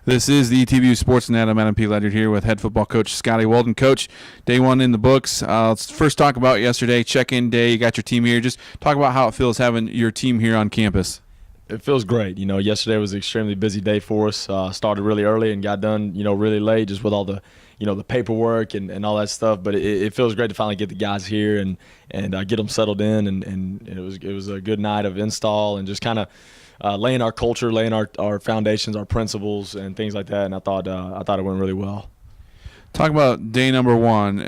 This is the ETBU Sportsnet. I'm Adam P. Ledyard here with head football coach Scotty Walden. Coach, day one in the books. Let's first talk about yesterday, check-in day. You got your team here. Just talk about how it feels having your team here on campus. It feels great. Yesterday was an extremely busy day for us. Started really early and got done, really late just with all the, the paperwork and all that stuff. But it feels great to finally get the guys here and get them settled in. And it was a good night of install and just kind of laying our culture, laying our foundations, our principles, and things like that. And I thought it went really well. Talk about day number one.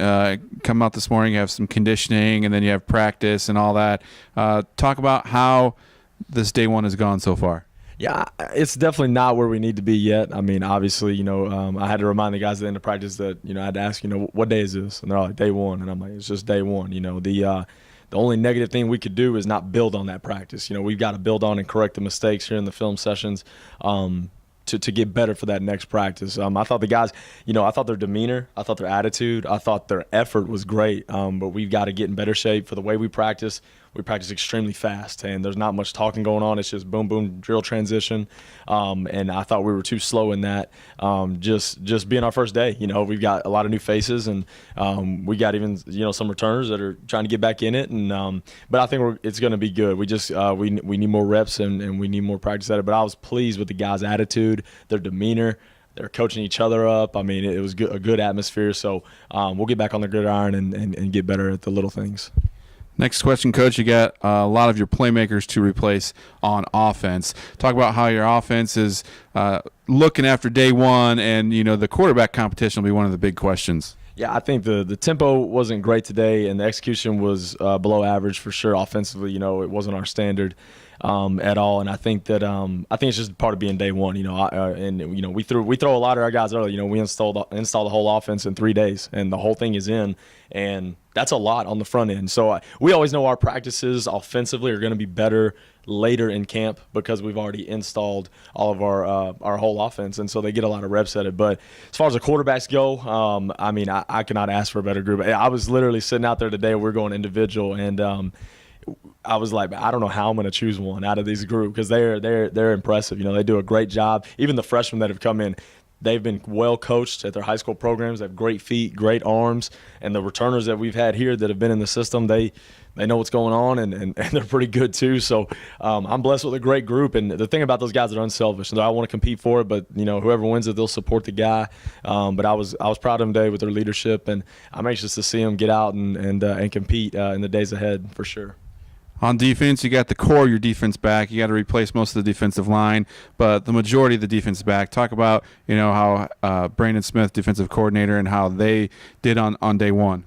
Come out this morning, you have some conditioning, and then you have practice and all that. Talk about how this day one has gone so far. Yeah, it's definitely not where we need to be yet. I mean, obviously, I had to remind the guys at the end of practice that, I had to ask, what day is this? And they're like, day one. And I'm like, it's just day one. The only negative thing we could do is not build on that practice. We've got to build on and correct the mistakes here in the film sessions to get better for that next practice. I thought the guys, I thought their demeanor, I thought their attitude, I thought their effort was great. But we've got to get in better shape for the way we practice. We practice extremely fast, and there's not much talking going on. It's just boom, boom, drill transition. And I thought we were too slow in that. Just being our first day, we've got a lot of new faces, and we got even some returners that are trying to get back in it. And but I think it's going to be good. We just we need more reps and we need more practice at it. But I was pleased with the guys' attitude, their demeanor. They're coaching each other up. I mean, it was a good atmosphere. So we'll get back on the gridiron and get better at the little things. Next question, Coach. You got a lot of your playmakers to replace on offense. Talk about how your offense is looking after day one, and the quarterback competition will be one of the big questions. Yeah, I think the tempo wasn't great today, and the execution was below average for sure. Offensively, it wasn't our standard at all, and I think it's just part of being day one. We throw a lot of our guys early. We install the whole offense in 3 days, and the whole thing is in, and that's a lot on the front end. So we always know our practices offensively are going to be better later in camp because we've already installed all of our whole offense, and so they get a lot of reps at it. But as far as the quarterbacks go, I cannot ask for a better group. I was literally sitting out there today. We're going individual, and I was like, I don't know how I'm going to choose one out of these group because they're impressive. They do a great job. Even the freshmen that have come in, they've been well coached at their high school programs. They have great feet, great arms, and the returners that we've had here that have been in the system, they know what's going on, and they're pretty good too. So I'm blessed with a great group. And the thing about those guys, they're unselfish. I want to compete for it, but whoever wins it, they'll support the guy. But I was proud of them today with their leadership, and I'm anxious to see them get out and compete in the days ahead for sure. On defense, you got the core of your defense back. You got to replace most of the defensive line, but the majority of the defense is back. Talk about how Brandon Smith, defensive coordinator, and how they did on day one.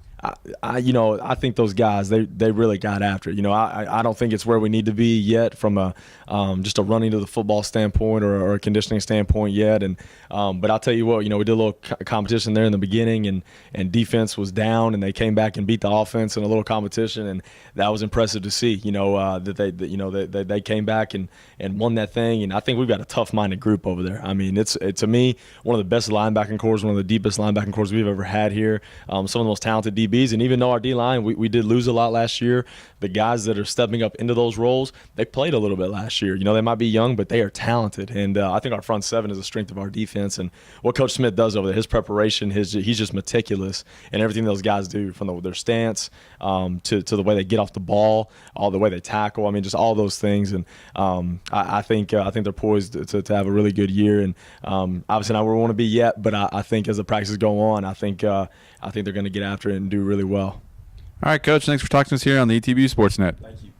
I think those guys, they really got after it. I don't think it's where we need to be yet from just a running to the football standpoint or a conditioning standpoint yet. But I'll tell you what, we did a little competition there in the beginning, and defense was down, and they came back and beat the offense in a little competition, and that was impressive to see. That they came back and won that thing, and I think we've got a tough-minded group over there. I mean, it's to me one of the best linebacking cores, one of the deepest linebacking cores we've ever had here. Some of the most talented DBs. And even though our D-line, we did lose a lot last year, the guys that are stepping up into those roles, they played a little bit last year. They might be young, but they are talented. And I think our front seven is the strength of our defense. And what Coach Smith does over there, his preparation, he's just meticulous in everything those guys do, from their stance to the way they get off the ball, all the way they tackle. I mean, just all those things. And I think they're poised to have a really good year. And obviously not where we want to be yet, but I think as the practices go on, I think they're going to get after it and do really well. All right, Coach. Thanks for talking to us here on the ETBU Sportsnet. Thank you.